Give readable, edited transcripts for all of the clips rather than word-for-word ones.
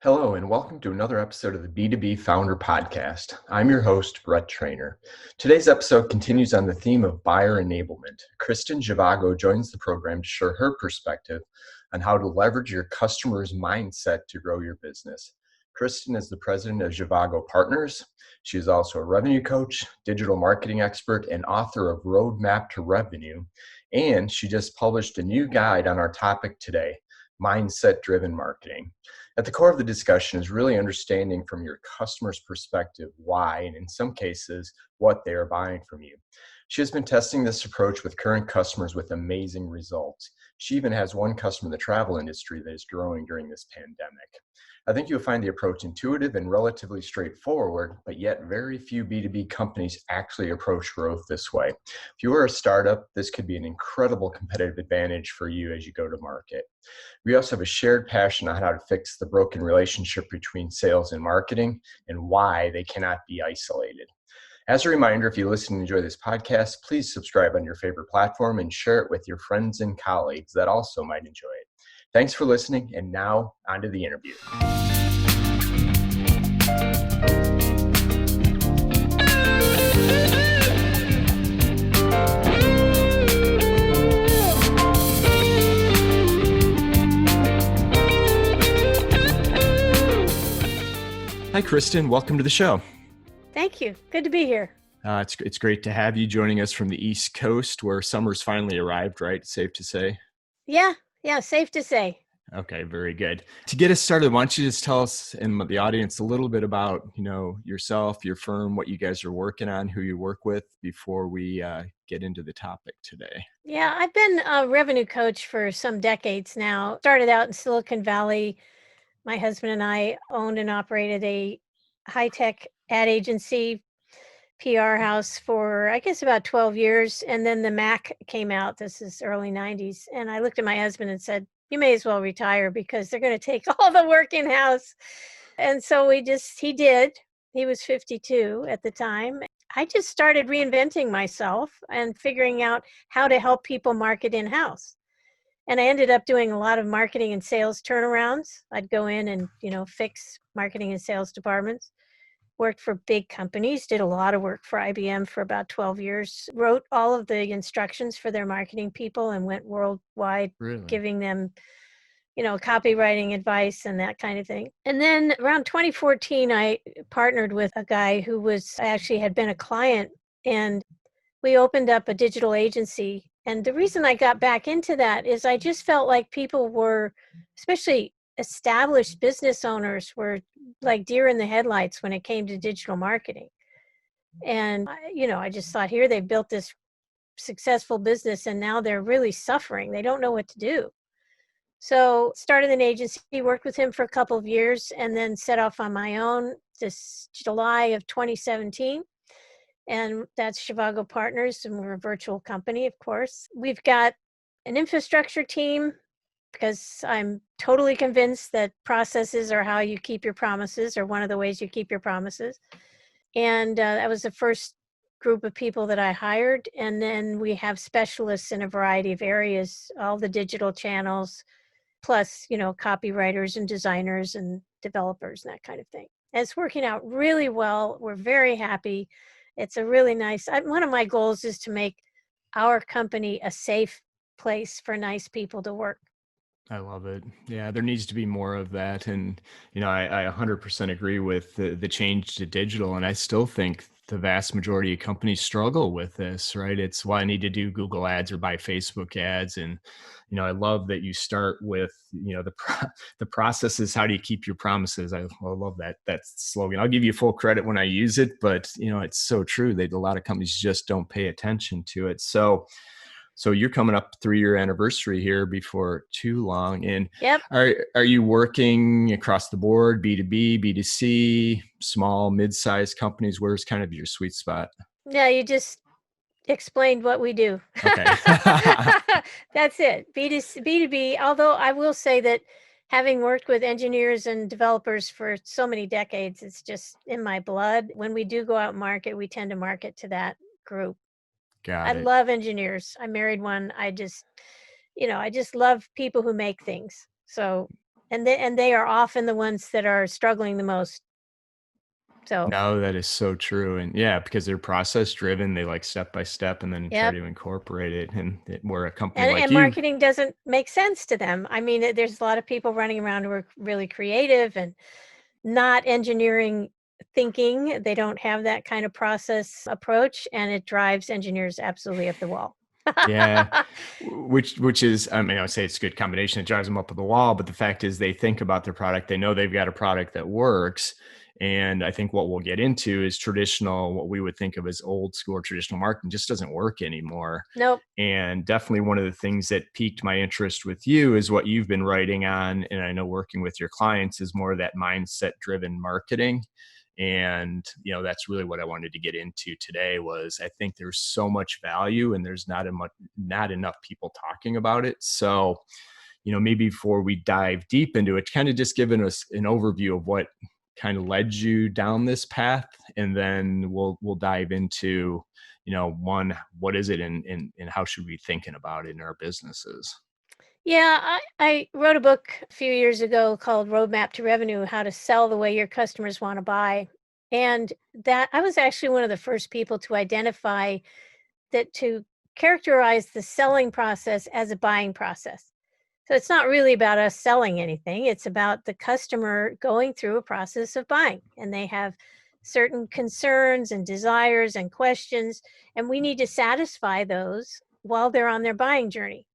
Hello, and welcome to another episode of the B2B Founder Podcast. I'm your host, Brett Trainer. Today's episode continues on the theme of buyer enablement. Kristin Zhivago joins the program to share her perspective on how to leverage your customer's mindset to grow your business. Kristin is the president of Zhivago Partners. She is also a revenue coach, digital marketing expert, and author of Roadmap to Revenue. And she just published a new guide on our topic today, mindset-driven marketing. At the core of the discussion is really understanding from your customer's perspective why, and in some cases, what they are buying from you. She has been testing this approach with current customers with amazing results. She even has one customer in the travel industry that is growing during this pandemic. I think you'll find the approach intuitive and relatively straightforward, but yet very few B2B companies actually approach growth this way. If you are a startup, this could be an incredible competitive advantage for you as you go to market. We also have a shared passion on how to fix the broken relationship between sales and marketing and why they cannot be isolated. As a reminder, if you listen and enjoy this podcast, please subscribe on your favorite platform and share it with your friends and colleagues that also might enjoy it. Thanks for listening, and now on to the interview. Hi, Kristin. Welcome to the show. Thank you. Good to be here. It's great to have you joining us from the East Coast, where summer's finally arrived, right? Safe to say? Yeah, safe to say. Okay, very good. To get us started, why don't you just tell us and the audience a little bit about, yourself, your firm, what you guys are working on, who you work with before we get into the topic today. Yeah, I've been a revenue coach for some decades now. Started out in Silicon Valley. My husband and I owned and operated a high-tech ad agency, PR house for, I guess, about 12 years. And then the Mac came out. This is early 90s. And I looked at my husband and said, you may as well retire because they're going to take all the work in-house. And so he did. He was 52 at the time. I just started reinventing myself and figuring out how to help people market in-house. And I ended up doing a lot of marketing and sales turnarounds. I'd go in and, fix marketing and sales departments. Worked for big companies, did a lot of work for IBM for about 12 years, wrote all of the instructions for their marketing people and went worldwide, Really? giving them, copywriting advice and that kind of thing. And then around 2014, I partnered with a guy who actually had been a client, and we opened up a digital agency. And the reason I got back into that is I just felt like people were, especially established business owners, were like deer in the headlights when it came to digital marketing. And, I just thought, here they've built this successful business and now they're really suffering. They don't know what to do. So started an agency, worked with him for a couple of years, and then set off on my own this July of 2017. And that's Zhivago Partners, and we're a virtual company, of course. We've got an infrastructure team because I'm totally convinced that processes are how you keep your promises, or one of the ways you keep your promises. And that was the first group of people that I hired. And then we have specialists in a variety of areas, all the digital channels, plus, copywriters and designers and developers and that kind of thing. And it's working out really well. We're very happy. It's a really nice, one of my goals is to make our company a safe place for nice people to work. I love it. Yeah, there needs to be more of that. And, I 100% agree with the change to digital. And I still think the vast majority of companies struggle with this, right? It's why I need to do Google ads or buy Facebook ads. And, I love that you start with, the process is how do you keep your promises? I love that slogan. I'll give you full credit when I use it, but, it's so true that a lot of companies just don't pay attention to it. So you're coming up 3-year anniversary here before too long. And Yep. Are you working across the board, B2B, B2C, small, mid-sized companies? Where's kind of your sweet spot? Yeah, you just explained what we do. Okay. That's it. B2B, although I will say that having worked with engineers and developers for so many decades, it's just in my blood. When we do go out and market, we tend to market to that group. I love engineers. I married one. I just love people who make things. So And they are often the ones that are struggling the most. So, No, that is so true. And yeah, because they're process driven, they like step by step and then try yep. to incorporate it. And we're a company And, like and you. marketing doesn't make sense to them. I mean, there's a lot of people running around who are really creative and not engineering thinking. They don't have that kind of process approach, and it drives engineers absolutely up the wall. Yeah, which is, I mean, I would say it's a good combination. It drives them up to the wall, but the fact is they think about their product. They know they've got a product that works. And I think what we'll get into is traditional, what we would think of as old school or traditional marketing just doesn't work anymore. Nope. And definitely one of the things that piqued my interest with you is what you've been writing on. And I know working with your clients is more of that mindset driven marketing. And that's really what I wanted to get into today. Was I think there's so much value and there's not enough people talking about it. So maybe before we dive deep into it, kind of just giving us an overview of what kind of led you down this path, and then we'll dive into one, what is it, and how should we be thinking about it in our businesses. Yeah, I wrote a book a few years ago called Roadmap to Revenue: How to Sell the Way Your Customers Want to Buy. And that I was actually one of the first people to identify that, to characterize the selling process as a buying process. So it's not really about us selling anything. It's about the customer going through a process of buying, and they have certain concerns and desires and questions, and we need to satisfy those while they're on their buying journey.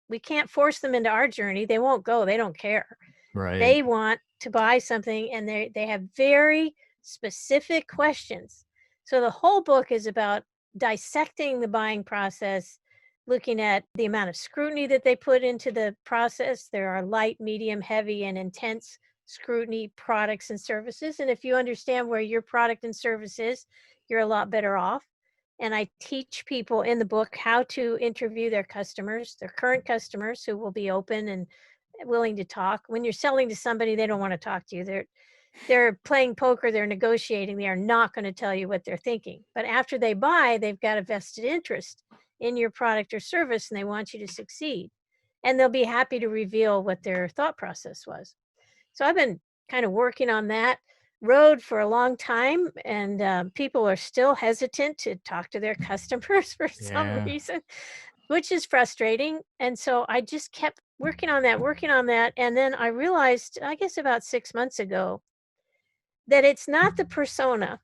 We can't force them into our journey. They won't go. They don't care. Right. They want to buy something, and they have very specific questions. So the whole book is about dissecting the buying process, looking at the amount of scrutiny that they put into the process. There are light, medium, heavy, and intense scrutiny products and services. And if you understand where your product and service is, you're a lot better off. And I teach people in the book how to interview their customers, their current customers, who will be open and willing to talk. When you're selling to somebody, they don't want to talk to you. They're playing poker, they're negotiating, they are not going to tell you what they're thinking. But after they buy, they've got a vested interest in your product or service, and they want you to succeed. And they'll be happy to reveal what their thought process was. So I've been kind of working on that road for a long time, and people are still hesitant to talk to their customers for some Yeah. reason, which is frustrating. And so I just kept working on that. And then I realized, I guess about 6 months ago, that it's not the persona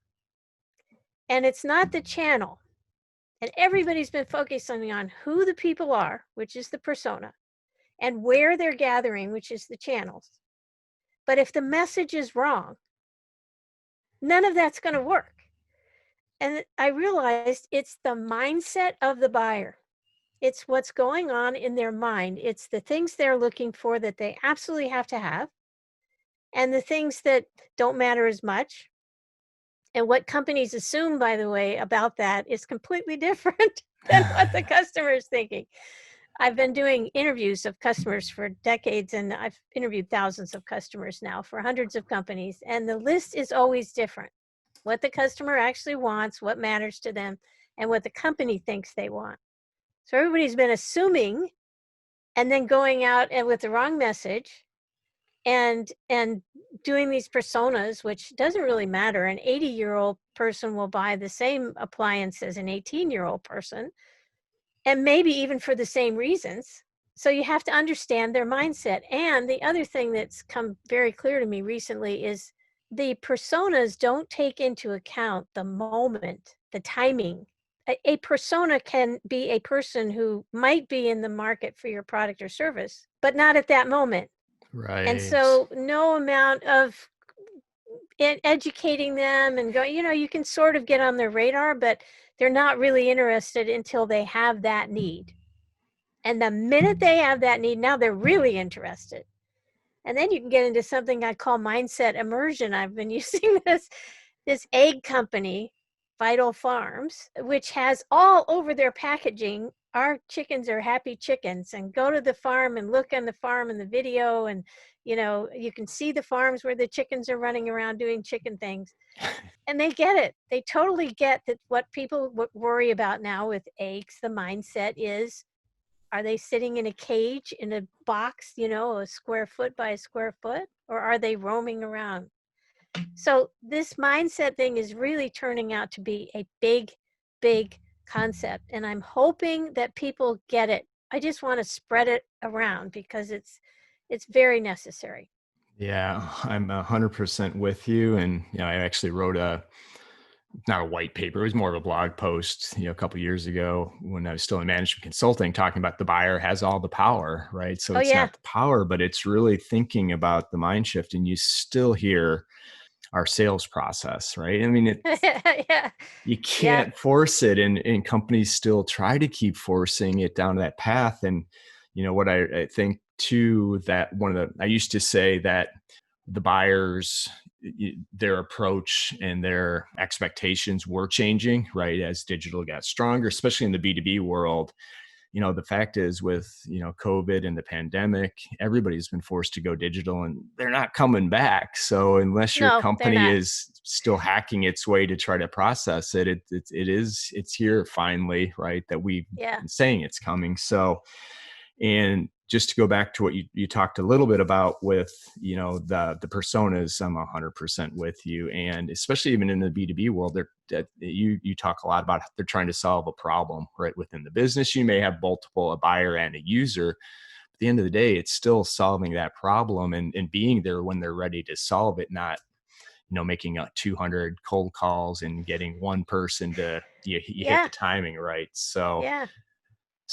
and it's not the channel. And everybody's been focusing on who the people are, which is the persona, and where they're gathering, which is the channels. But if the message is wrong, none of that's going to work. And I realized it's the mindset of the buyer. It's what's going on in their mind. It's the things they're looking for that they absolutely have to have, and the things that don't matter as much. And what companies assume, by the way, about that is completely different than what the customer is thinking. I've been doing interviews of customers for decades, and I've interviewed thousands of customers now for hundreds of companies, and the list is always different. What the customer actually wants, what matters to them, and what the company thinks they want. So everybody's been assuming and then going out and with the wrong message and doing these personas, which doesn't really matter. An 80-year-old person will buy the same appliance as an 18-year-old person, and maybe even for the same reasons. So you have to understand their mindset. And the other thing that's come very clear to me recently is the personas don't take into account the moment, the timing. A persona can be a person who might be in the market for your product or service, but not at that moment. And Right. so no amount of educating them and going, you can sort of get on their radar, but they're not really interested until they have that need. And the minute they have that need, now they're really interested. And then you can get into something I call mindset immersion. I've been using this egg company, Vital Farms, which has all over their packaging, our chickens are happy chickens, and go to the farm and look on the farm in the video, and you can see the farms where the chickens are running around doing chicken things. And they get it. They totally get that what people worry about now with eggs, the mindset is, Are they sitting in a cage in a box, a square foot by a square foot, or are they roaming around? So this mindset thing is really turning out to be a big, big concept. And I'm hoping that people get it. I just want to spread it around because it's very necessary. Yeah, I'm 100% with you. And, I actually wrote not a white paper, it was more of a blog post, a couple of years ago when I was still in management consulting, talking about the buyer has all the power, right? So Oh, it's yeah. not the power, but it's really thinking about the mind shift. And you still hear our sales process, right? I mean, Yeah. you Yeah. can't force it, and companies still try to keep forcing it down that path. And what I think too, that I used to say that the buyers, their approach and their expectations were changing, right, as digital got stronger, especially in the B2B world. The fact is, with COVID and the pandemic, everybody's been forced to go digital, and they're not coming back. So unless your No, they're company not. is still hacking its way to try to process it, it's here finally, right, that we've Yeah. been saying it's coming. So, and just to go back to what you talked a little bit about with the personas, I'm 100% with you. And especially even in the B2B world, you talk a lot about they're trying to solve a problem right within the business. You may have multiple, a buyer and a user. At the end of the day, it's still solving that problem and being there when they're ready to solve it, not making 200 cold calls and getting one person to you hit Yeah. the timing right. So Yeah.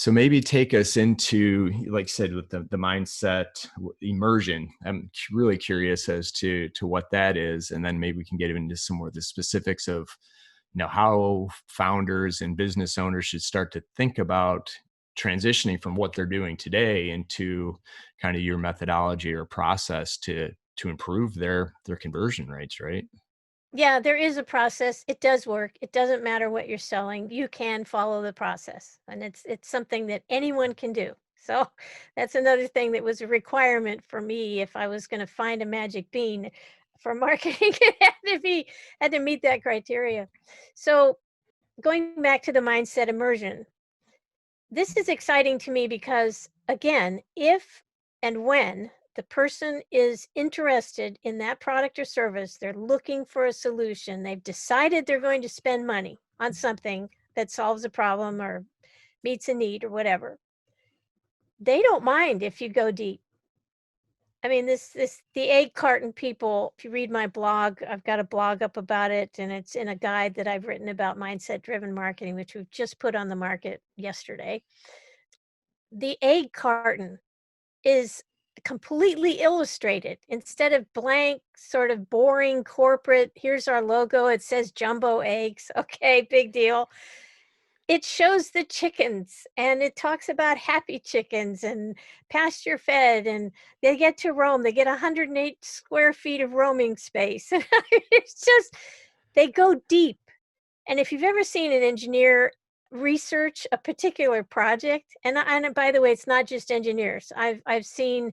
maybe take us into, like you said, with the mindset immersion. I'm really curious as to what that is, and then maybe we can get into some more of the specifics of how founders and business owners should start to think about transitioning from what they're doing today into kind of your methodology or process to improve their conversion rates, right? Yeah, there is a process. It does work. It doesn't matter what you're selling. You can follow the process, and it's something that anyone can do. So that's another thing that was a requirement for me if I was going to find a magic bean for marketing. It had to meet that criteria. So going back to the mindset immersion, this is exciting to me because, again, if and when the person is interested in that product or service, they're looking for a solution, they've decided they're going to spend money on something that solves a problem or meets a need or whatever, they don't mind if you go deep. I mean, the egg carton people, if you read my blog, I've got a blog up about it, and it's in a guide that I've written about mindset driven marketing, which we've just put on the market yesterday. The egg carton is completely illustrated. Instead of blank, sort of boring corporate, here's our logo, it says jumbo eggs. Okay, big deal. It shows the chickens and it talks about happy chickens and pasture fed, and they get to roam. They get 108 square feet of roaming space. It's just, they go deep. And if you've ever seen an engineer research a particular project, and by the way, it's not just engineers. I've seen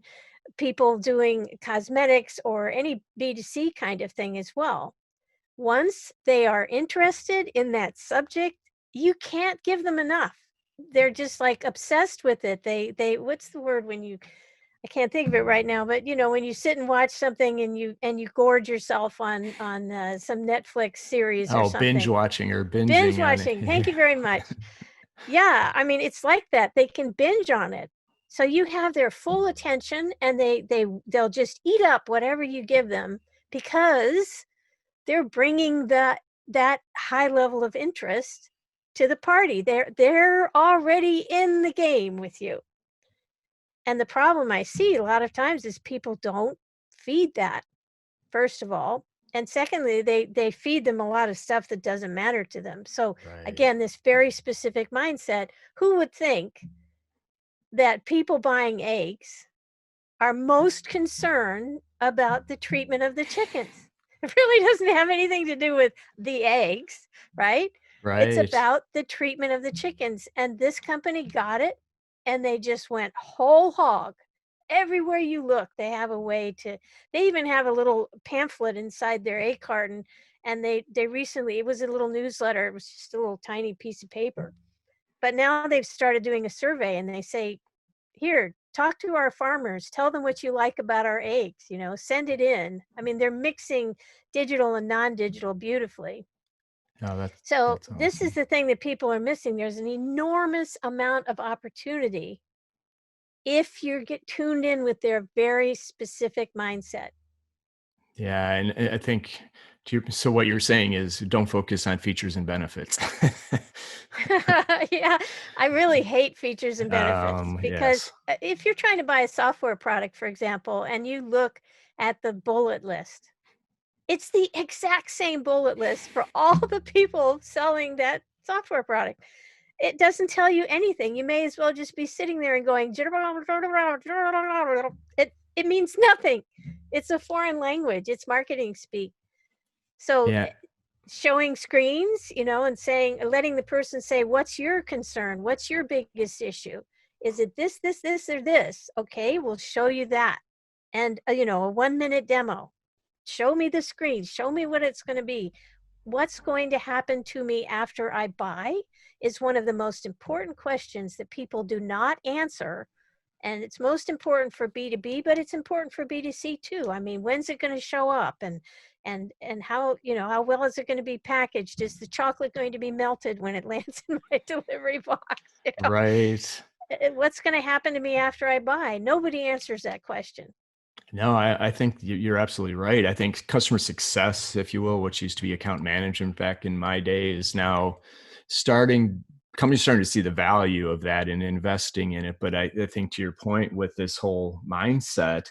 people doing cosmetics or any B2C kind of thing as well. Once they are interested in that subject, you can't give them enough. They're just like obsessed with it. They what's the word when you, I can't think of it right now, but when you sit and watch something and you gorge yourself on some Netflix series or Oh, binge something. watching or Binge binging on watching. Thank it. you very much. Yeah, I mean, it's like that. They can binge on it. So you have their full attention, and they'll just eat up whatever you give them because they're bringing that high level of interest to the party. They're already in the game with you. And the problem I see a lot of times is people don't feed that, first of all. And secondly, they feed them a lot of stuff that doesn't matter to them. So Right. again, this very specific mindset, who would think that people buying eggs are most concerned about the treatment of the chickens? It really doesn't have anything to do with the eggs, right? It's Right. about the treatment of the chickens. And this company got it, and they just went whole hog. Everywhere you look, they have a way to, they even have a little pamphlet inside their egg carton. And they recently, it was a little newsletter, it was just a little tiny piece of paper. But now they've started doing a survey and they say, here, talk to our farmers, tell them what you like about our eggs, send it in. I mean, they're mixing digital and non-digital beautifully. Oh, So that's this is awesome. the thing that people are missing. There's an enormous amount of opportunity if you get tuned in with their very specific mindset. Yeah, and I think so what you're saying is don't focus on features and benefits. Yeah, I really hate features and benefits because Yes. if you're trying to buy a software product, for example, and you look at the bullet list, it's the exact same bullet list for all the people selling that software product. It doesn't tell you anything. You may as well just be sitting there and going, it means nothing. It's a foreign language. It's marketing speak. So Yeah. showing screens, and saying, letting the person say, what's your concern? What's your biggest issue? Is it this, or this? Okay, we'll show you that. And, a 1-minute demo. Show me the screen. Show me what it's going to be. What's going to happen to me after I buy is one of the most important questions that people do not answer. And it's most important for B2B, but it's important for B2C too. I mean, when's it going to show up, and how, how well is it going to be packaged? Is the chocolate going to be melted when it lands in my delivery box? Right. What's going to happen to me after I buy? Nobody answers that question. No, I think you're absolutely right. I think customer success, if you will, which used to be account management back in my day, is now companies starting to see the value of that and investing in it. But I think to your point with this whole mindset,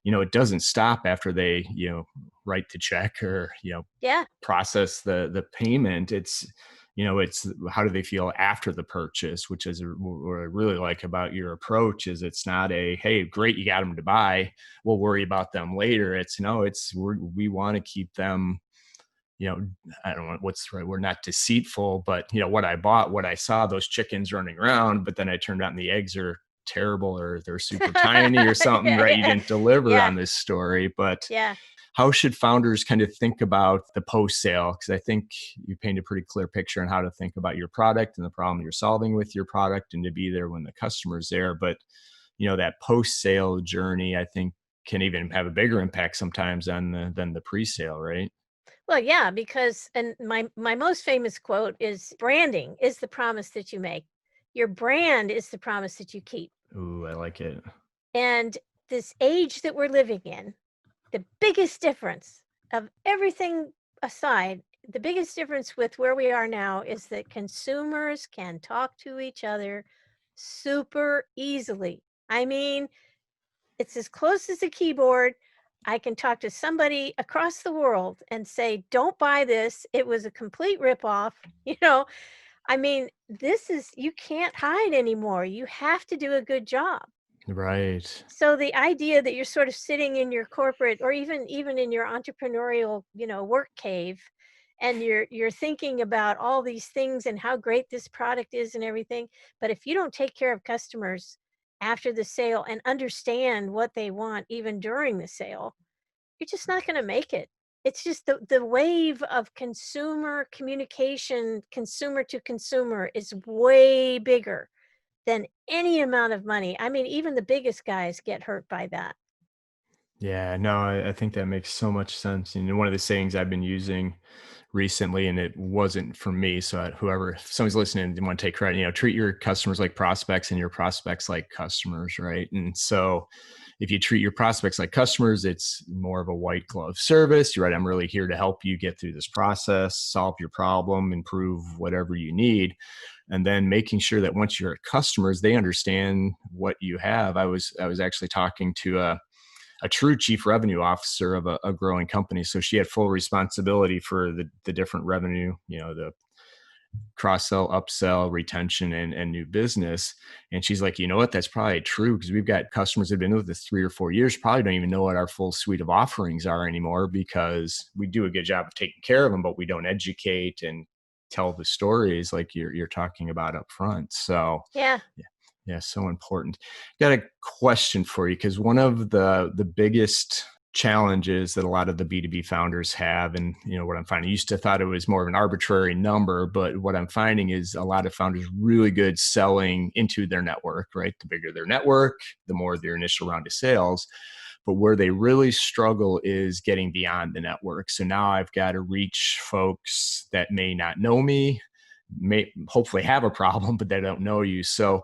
it doesn't stop after they, write the check or, Yeah. process the payment. It's how do they feel after the purchase, which is what I really like about your approach. Is it's not a, hey, great, you got them to buy, we'll worry about them later. It's no, we want to keep them, I don't know what's right, we're not deceitful, but what I bought, what I saw, those chickens running around, but then I turned out and the eggs are terrible or they're super tiny or something, Yeah, right? You yeah, didn't deliver yeah, on this story. But yeah. how should founders kind of think about the post sale? Because I think you paint a pretty clear picture on how to think about your product and the problem you're solving with your product and to be there when the customer's there. But, that post sale journey, I think, can even have a bigger impact sometimes than the pre sale, right? Well, yeah, because, and my most famous quote is, branding is the promise that you make. Your brand is the promise that you keep. Ooh, I like it. And this age that we're living in, the biggest difference of everything aside, the biggest difference with where we are now is that consumers can talk to each other super easily. I mean, it's as close as a keyboard. I can talk to somebody across the world and say, don't buy this. It was a complete ripoff. You know, I mean, you can't hide anymore. You have to do a good job. Right. So the idea that you're sort of sitting in your corporate, or even in your entrepreneurial, work cave, and you're thinking about all these things and how great this product is and everything, but if you don't take care of customers after the sale and understand what they want even during the sale, you're just not going to make it. It's just the wave of consumer communication, consumer to consumer, is way bigger than any amount of money. I mean, even the biggest guys get hurt by that. Yeah, no, I think that makes so much sense. And one of the sayings I've been using recently, and it wasn't from me. So whoever, if somebody's listening, they want to take credit, treat your customers like prospects and your prospects like customers, right? And so if you treat your prospects like customers, it's more of a white glove service. You're right. I'm really here to help you get through this process, solve your problem, improve whatever you need. And then making sure that once you're customers, they understand what you have. I was actually talking to a true chief revenue officer of a growing company. So she had full responsibility for the different revenue, the cross sell, upsell, retention, and new business. And she's like, you know what? That's probably true because we've got customers that have been with us 3 or 4 years, probably don't even know what our full suite of offerings are anymore because we do a good job of taking care of them, but we don't educate and tell the stories like you're talking about up front. So Yeah. yeah, so important. Got a question for you because one of the biggest challenges that a lot of the B2B founders have. And, what I'm finding, I used to thought it was more of an arbitrary number, but what I'm finding is a lot of founders really good selling into their network, right? The bigger their network, the more their initial round of sales. But where they really struggle is getting beyond the network. So now I've got to reach folks that may not know me, may hopefully have a problem, but they don't know you. So,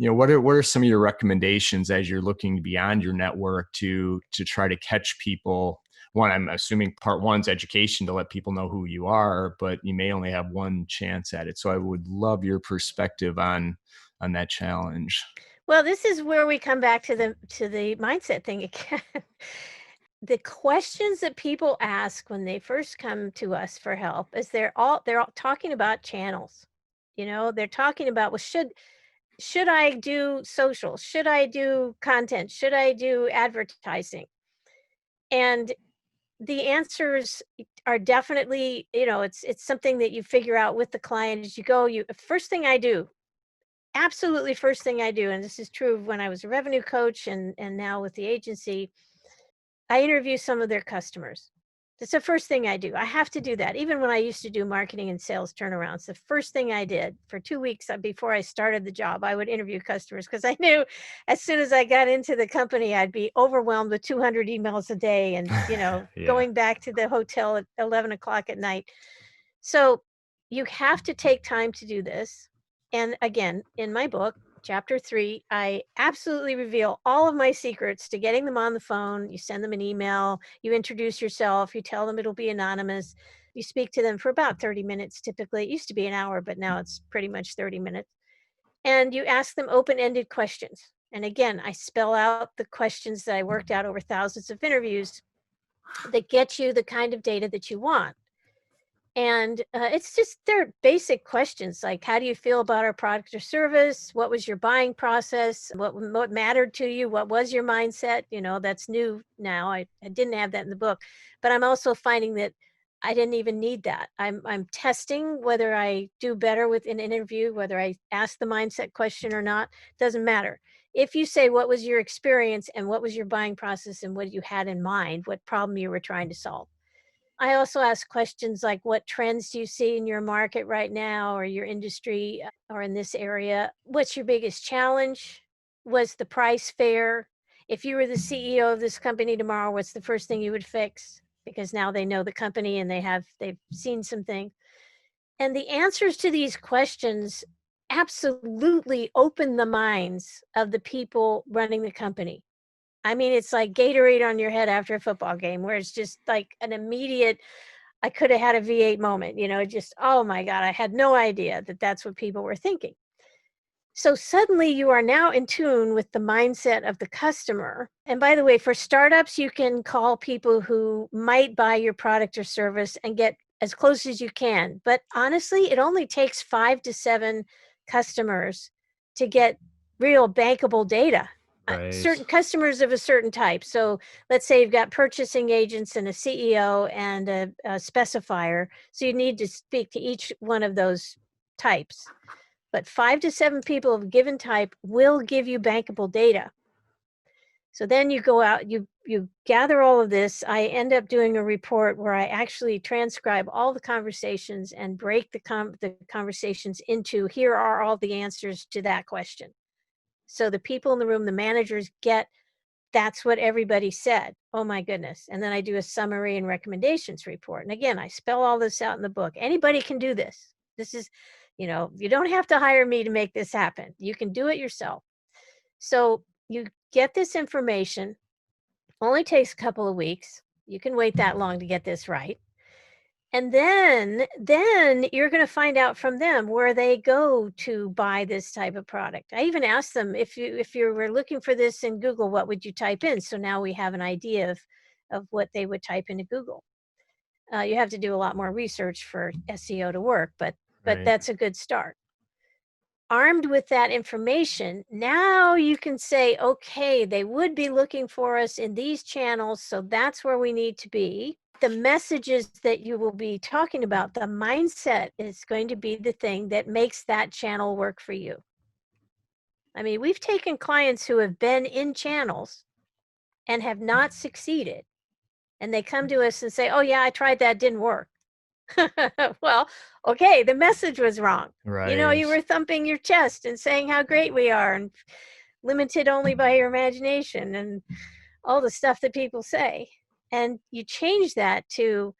what are some of your recommendations as you're looking beyond your network to try to catch people? One, I'm assuming part one's education to let people know who you are, but you may only have one chance at it. So I would love your perspective on that challenge. Well, this is where we come back to the mindset thing again. The questions that people ask when they first come to us for help is they're all talking about channels. They're talking about, well, should I do social? Should I do content? Should I do advertising? And the answers are definitely, it's something that you figure out with the client as you go. First thing I do, absolutely first thing I do, and this is true when I was a revenue coach and now with the agency, I interview some of their customers. That's the first thing I do. I have to do that. Even when I used to do marketing and sales turnarounds, the first thing I did for 2 weeks before I started the job, I would interview customers because I knew as soon as I got into the company, I'd be overwhelmed with 200 emails a day and, Yeah. going back to the hotel at 11 o'clock at night. So you have to take time to do this. And again, in my book, Chapter 3, I absolutely reveal all of my secrets to getting them on the phone. You send them an email, you introduce yourself, you tell them it'll be anonymous. You speak to them for about 30 minutes typically. It used to be an hour, but now it's pretty much 30 minutes. And you ask them open-ended questions. And again, I spell out the questions that I worked out over thousands of interviews that get you the kind of data that you want. And it's just, they're basic questions like, how do you feel about our product or service? What was your buying process? What mattered to you? What was your mindset? That's new now. I didn't have that in the book, but I'm also finding that I didn't even need that. I'm testing whether I do better with an interview, whether I ask the mindset question or not, doesn't matter. If you say, what was your experience and what was your buying process and what you had in mind, what problem you were trying to solve. I also ask questions like, what trends do you see in your market right now or your industry or in this area? What's your biggest challenge? Was the price fair? If you were the CEO of this company tomorrow, what's the first thing you would fix? Because now they know the company and they've seen something. And the answers to these questions absolutely open the minds of the people running the company. I mean, it's like Gatorade on your head after a football game where it's just like an immediate, I could have had a V8 moment, just, oh my God, I had no idea that that's what people were thinking. So suddenly you are now in tune with the mindset of the customer. And by the way, for startups, you can call people who might buy your product or service and get as close as you can. But honestly, it only takes 5 to 7 customers to get real bankable data. Right. Certain customers of a certain type. So let's say you've got purchasing agents and a CEO and a specifier. So you need to speak to each one of those types. But 5 to 7 people of a given type will give you bankable data. So then you go out, you gather all of this. I end up doing a report where I actually transcribe all the conversations and break the conversations into, here are all the answers to that question. So the people in the room, the managers get, that's what everybody said. Oh my goodness. And then I do a summary and recommendations report. And again, I spell all this out in the book. Anybody can do this. This is, you don't have to hire me to make this happen. You can do it yourself. So you get this information, only takes a couple of weeks. You can wait that long to get this right. And then you're going to find out from them where they go to buy this type of product. I even asked them, if you were looking for this in Google, what would you type in? So now we have an idea of what they would type into Google. You have to do a lot more research for SEO to work, but Right. that's a good start. Armed with that information, now you can say, okay, they would be looking for us in these channels, so that's where we need to be. The messages that you will be talking about, the mindset is going to be the thing that makes that channel work for you. I mean, we've taken clients who have been in channels and have not succeeded and they come to us and say, oh yeah, I tried that, didn't work. Well, okay, the message was wrong. You know, Right. you were thumping your chest and saying how great we are and limited only by your imagination and all the stuff that people say. And you change that to,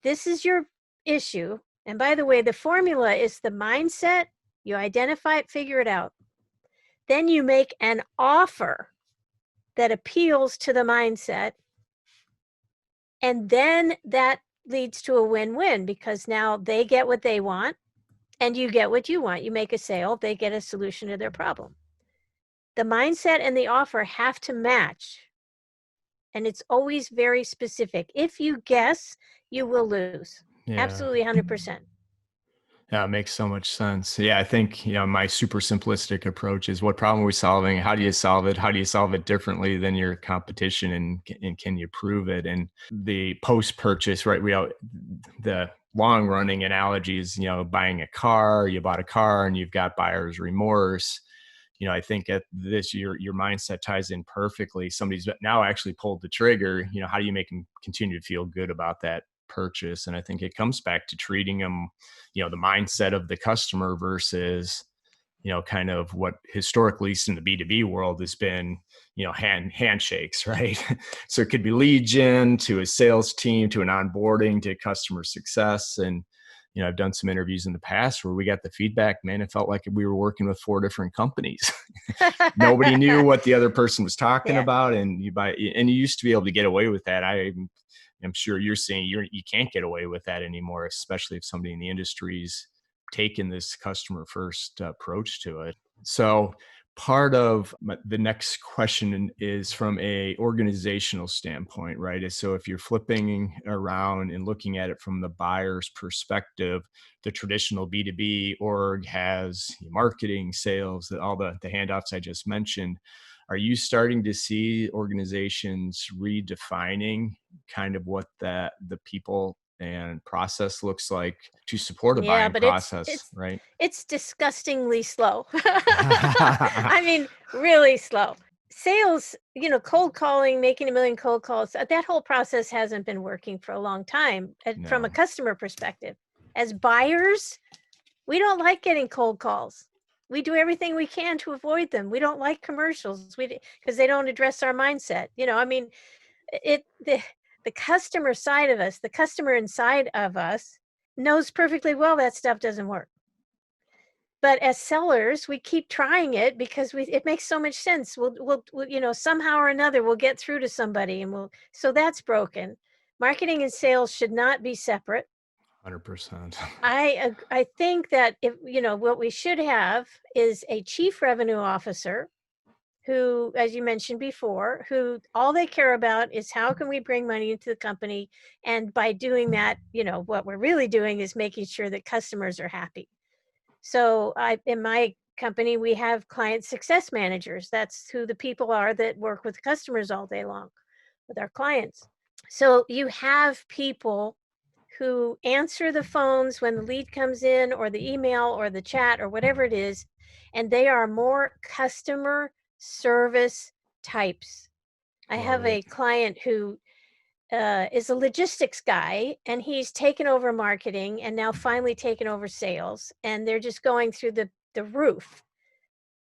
this is your issue. And by the way, the formula is the mindset. You identify it, figure it out. Then you make an offer that appeals to the mindset. And then that leads to a win-win, because now they get what they want and you get what you want. You make a sale, they get a solution to their problem. The mindset and the offer have to match. And it's always very specific. If you guess, you will lose. Yeah. Absolutely 100%. Yeah, it makes so much sense. Yeah, I think, my super simplistic approach is, what problem are we solving? How do you solve it? How do you solve it differently than your competition? And can you prove it? And the post-purchase, right? The long running analogy is, buying a car, you bought a car and you've got buyer's remorse. I think at this, your mindset ties in perfectly. Somebody's now actually pulled the trigger. How do you make them continue to feel good about that purchase? And I think it comes back to treating them, the mindset of the customer versus, kind of what historically, at least in the B2B world, has been, handshakes, right? So it could be lead gen to a sales team, to an onboarding, to customer success. And, I've done some interviews in the past where we got the feedback, man, it felt like we were working with 4 different companies. Nobody knew what the other person was talking about. And you used to be able to get away with that. I'm sure you're saying you can't get away with that anymore, especially if somebody in the industry's taken this customer first approach to it. So part of the next question is from a organizational standpoint, right? So if you're flipping around and looking at it from the buyer's perspective, the traditional B2B org has marketing, sales, all the handouts I just mentioned. Are you starting to see organizations redefining kind of what the people and process looks like to support a buying process, right? It's disgustingly slow. I mean, really slow. Sales, cold calling, making 1 million cold calls, that whole process hasn't been working for a long time from a customer perspective. As buyers, we don't like getting cold calls. We do everything we can to avoid them. We don't like commercials because they don't address our mindset. The customer side of us, the customer inside of us knows perfectly well that stuff doesn't work. But as sellers, we keep trying it because it makes so much sense. We'll somehow or another we'll get through to somebody, and so that's broken. Marketing and sales should not be separate. 100%. I think that what we should have is a chief revenue officer who, as you mentioned before, who all they care about is how can we bring money into the company, and by doing that, what we're really doing is making sure that customers are happy. So in my company, we have client success managers. That's who the people are that work with customers all day long, with our clients. So you have people who answer the phones when the lead comes in, or the email or the chat or whatever it is, and they are more customer service types. I have a client who is a logistics guy, and he's taken over marketing and now finally taken over sales, and they're just going through the roof.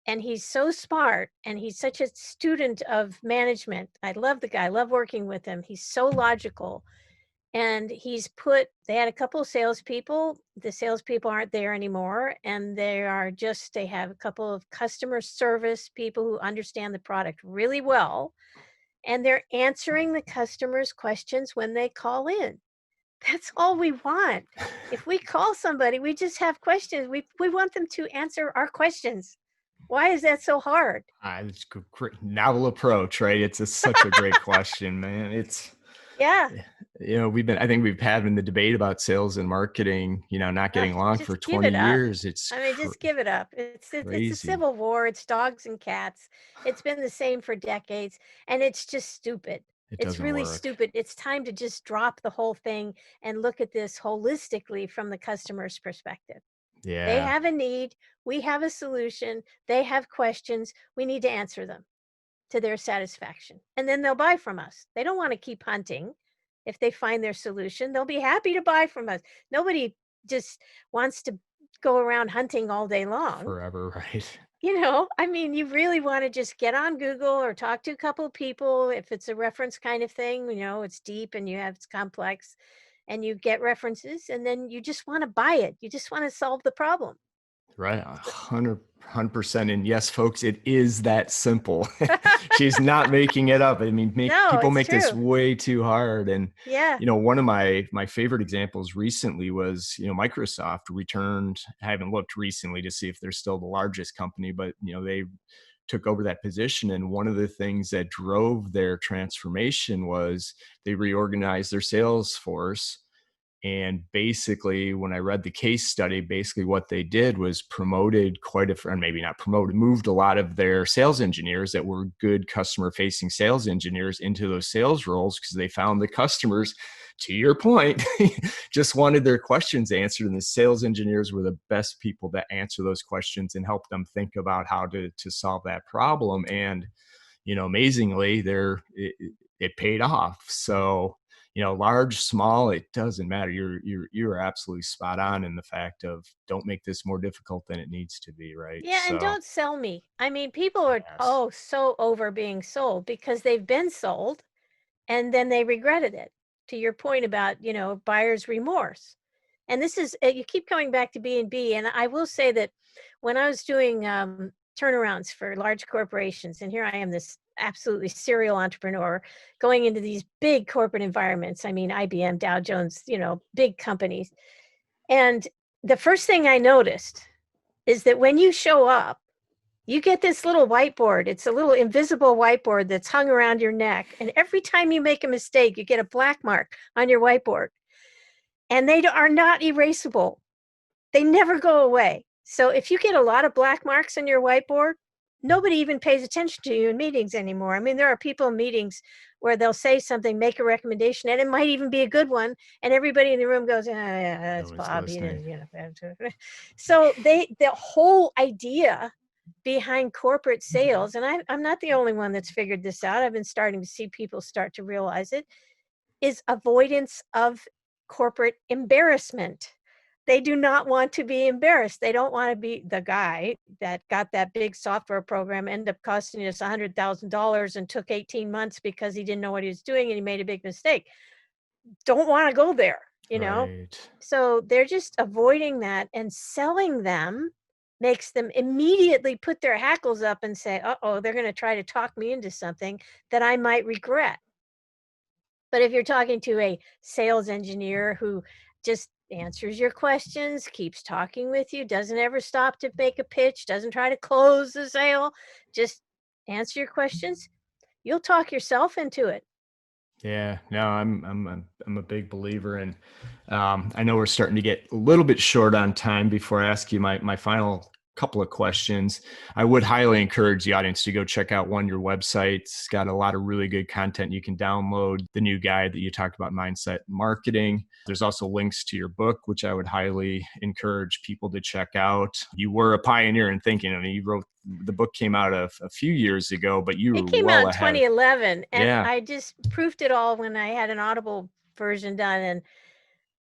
And he's so smart, and he's such a student of management. I love the guy, I love working with him. He's so logical. And they had a couple of salespeople. The salespeople aren't there anymore. And they have a couple of customer service people who understand the product really well. And they're answering the customers' questions when they call in. That's all we want. If we call somebody, we just have questions. We want them to answer our questions. Why is that so hard? It's a great novel approach, right? It's such a great question, man. Yeah. I think we've had in the debate about sales and marketing, not getting along for 20 years. Just give it up. It's a civil war. It's dogs and cats. It's been the same for decades, and it's just stupid. It's really stupid. It's time to just drop the whole thing and look at this holistically from the customer's perspective. Yeah. They have a need. We have a solution. They have questions. We need to answer them to their satisfaction. And then they'll buy from us. They don't want to keep hunting. if they find their solution, they'll be happy to buy from us. Nobody just wants to go around hunting all day long. Forever, right? I mean, you really want to just get on Google or talk to a couple of people. If it's a reference kind of thing, it's deep and it's complex, and you get references, and then you just want to buy it. You just want to solve the problem. Right. 100%. And yes, folks, it is that simple. She's not making it up. I mean, No, people it's make this true. way too hard. And, Yeah. one of my favorite examples recently was, Microsoft returned. I haven't looked recently to see if they're still the largest company, but, they took over that position. And one of the things that drove their transformation was they reorganized their sales force. And basically, when I read the case study, basically what they did was promoted quite a, or maybe not promoted, moved a lot of their sales engineers that were good customer facing sales engineers into those sales roles, because they found the customers, to your point, just wanted their questions answered. And the sales engineers were the best people to answer those questions and help them think about how to solve that problem. And, amazingly, it paid off. So, large, small, it doesn't matter. You're absolutely spot on in the fact of, don't make this more difficult than it needs to be, right? Yeah, and So don't sell me. I mean, people are yes, so over being sold because they've been sold and then they regretted it. To your point about, buyer's remorse. And this is, you keep coming back to B&B. And I will say that when I was doing turnarounds for large corporations, and here I am, this absolutely serial entrepreneur going into these big corporate environments. I mean, IBM, Dow Jones, big companies. And the first thing I noticed is that when you show up, you get this little whiteboard. It's a little invisible whiteboard that's hung around your neck. And every time you make a mistake, you get a black mark on your whiteboard. And they are not erasable. They never go away. So if you get a lot of black marks on your whiteboard, nobody even pays attention to you in meetings anymore. I mean, there are people in meetings where they'll say something, make a recommendation, and it might even be a good one. And everybody in the room goes, yeah, that's no one's Bob. listening. So the whole idea behind corporate sales, and I'm not the only one that's figured this out. I've been starting to see people start to realize it, is avoidance of corporate embarrassment. They do not want to be embarrassed. They don't want to be the guy that got that big software program, ended up costing us $100,000 and took 18 months because he didn't know what he was doing and he made a big mistake. Don't want to go there, Right. So they're just avoiding that, and selling them makes them immediately put their hackles up and say, uh-oh, they're going to try to talk me into something that I might regret. But if you're talking to a sales engineer who just answers your questions, keeps talking with you, doesn't ever stop to make a pitch, doesn't try to close the sale, just answer your questions, you'll talk yourself into it. Yeah, no, I'm a big believer. And I know we're starting to get a little bit short on time. Before I ask you my final couple of questions, I would highly encourage the audience to go check out your website. It's got a lot of really good content. You can download the new guide that you talked about, Mindset Marketing. There's also links to your book, which I would highly encourage people to check out. You were a pioneer in thinking. I mean, the book came out a few years ago, but you were It came well out in ahead. 2011, and Yeah. I just proofed it all when I had an Audible version done, and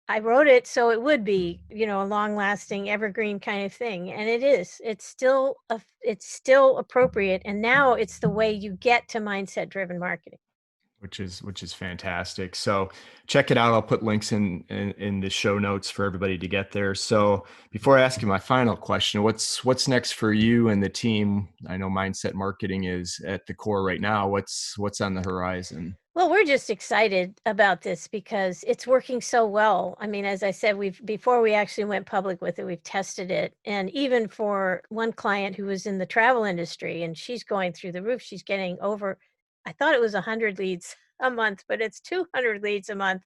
I wrote it so it would be, a long-lasting, evergreen kind of thing, and it is. It's still appropriate, and now it's the way you get to mindset-driven marketing. Which is fantastic. So check it out. I'll put links in the show notes for everybody to get there. So before I ask you my final question, what's next for you and the team? I know Mindset Marketing is at the core right now. What's on the horizon? Well, we're just excited about this because it's working so well. I mean, as I said, before we actually went public with it, we've tested it. And even for one client who was in the travel industry, and she's going through the roof, she's getting over, I thought it was 100 leads a month, but it's 200 leads a month.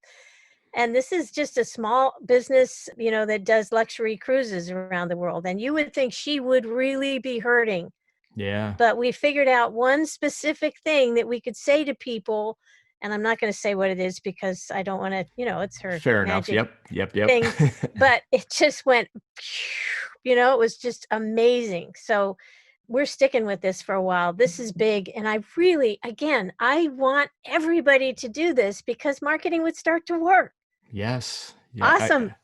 And this is just a small business, that does luxury cruises around the world. And you would think she would really be hurting. Yeah. But we figured out one specific thing that we could say to people, and I'm not going to say what it is because I don't want to, it's her Fair enough. magic Yep. thing, but it just went, it was just amazing. So we're sticking with this for a while. This is big. And I really, again, I want everybody to do this because marketing would start to work. Yes. Yeah. Awesome.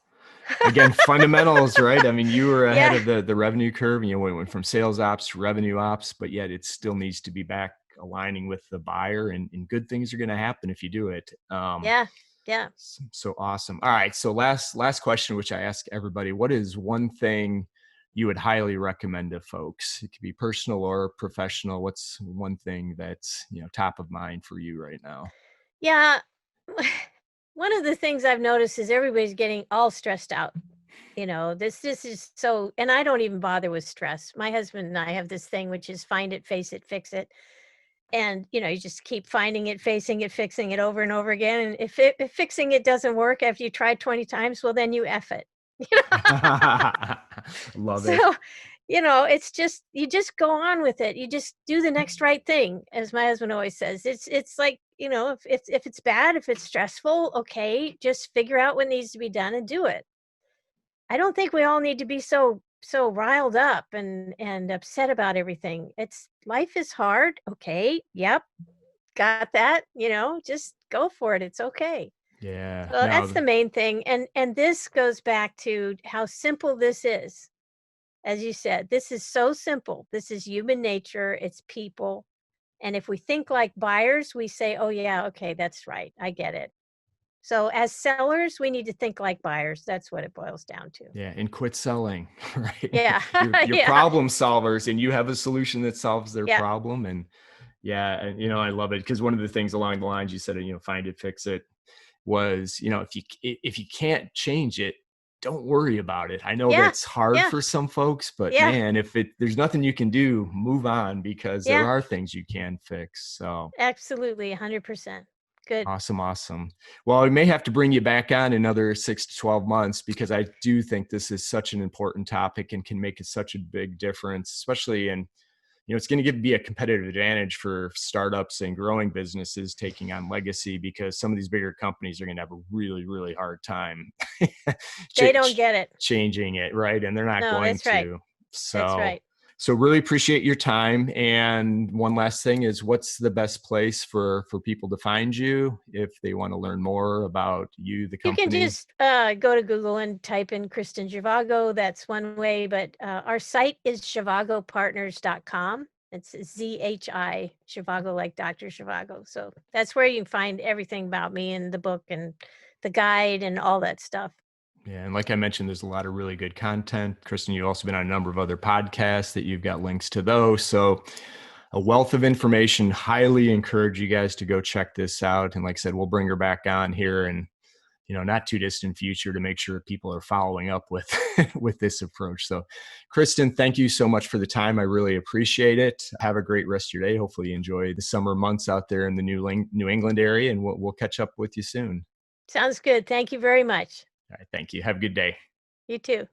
Again, fundamentals, right? I mean, you were ahead Yeah. of the revenue curve, and you went from sales ops to revenue ops, but yet it still needs to be back aligning with the buyer, and good things are going to happen if you do it. Yeah. Yeah. So awesome. All right. So last question, which I ask everybody: what is one thing you would highly recommend to folks? It could be personal or professional. What's one thing that's, top of mind for you right now? Yeah. One of the things I've noticed is everybody's getting all stressed out. This is so, and I don't even bother with stress. My husband and I have this thing, which is find it, face it, fix it. And, you just keep finding it, facing it, fixing it over and over again. And if fixing it doesn't work after you try 20 times, well, then you F it. Love it. So, it's just, you just go on with it. You just do the next right thing. As my husband always says, it's like, if it's bad, if it's stressful, okay, just figure out what needs to be done and do it. I don't think we all need to be so riled up and upset about everything. Life is hard. Okay. Yep. Got that. Just go for it. It's okay. Yeah. So that's the main thing. And this goes back to how simple this is. As you said, this is so simple. This is human nature. It's people. And if we think like buyers, we say, oh yeah, okay, that's right. I get it. So as sellers, we need to think like buyers. That's what it boils down to. Yeah. And quit selling, right? Yeah. You're Yeah. problem solvers, and you have a solution that solves their Yeah. problem. And yeah, and, I love it, because one of the things along the lines you said, find it, fix it, was, if you can't change it, don't worry about it. I know Yeah. that's hard Yeah. for some folks, but Yeah. man, if there's nothing you can do, move on, because there Yeah. are things you can fix. So Absolutely. 100%. Good. awesome. Well, I may have to bring you back on another 6 to 12 months, because I do think this is such an important topic and can make such a big difference, especially in, it's going to be a competitive advantage for startups and growing businesses taking on legacy, because some of these bigger companies are going to have a really, really hard time They don't get it. changing it, right? And they're not No, going that's right. to. That's right. So really appreciate your time. And one last thing is, what's the best place for people to find you if they want to learn more about you, the company? You can just go to Google and type in Kristin Zhivago. That's one way. But our site is zhivagopartners.com. It's ZHI, Zhivago, like Dr. Zhivago. So that's where you can find everything about me and the book and the guide and all that stuff. Yeah. And like I mentioned, there's a lot of really good content. Kristin, you've also been on a number of other podcasts that you've got links to those. So a wealth of information. Highly encourage you guys to go check this out. And like I said, we'll bring her back on here in, not too distant future, to make sure people are following up with, with this approach. So Kristin, thank you so much for the time. I really appreciate it. Have a great rest of your day. Hopefully you enjoy the summer months out there in the New England area, and we'll catch up with you soon. Sounds good. Thank you very much. All right. Thank you. Have a good day. You too.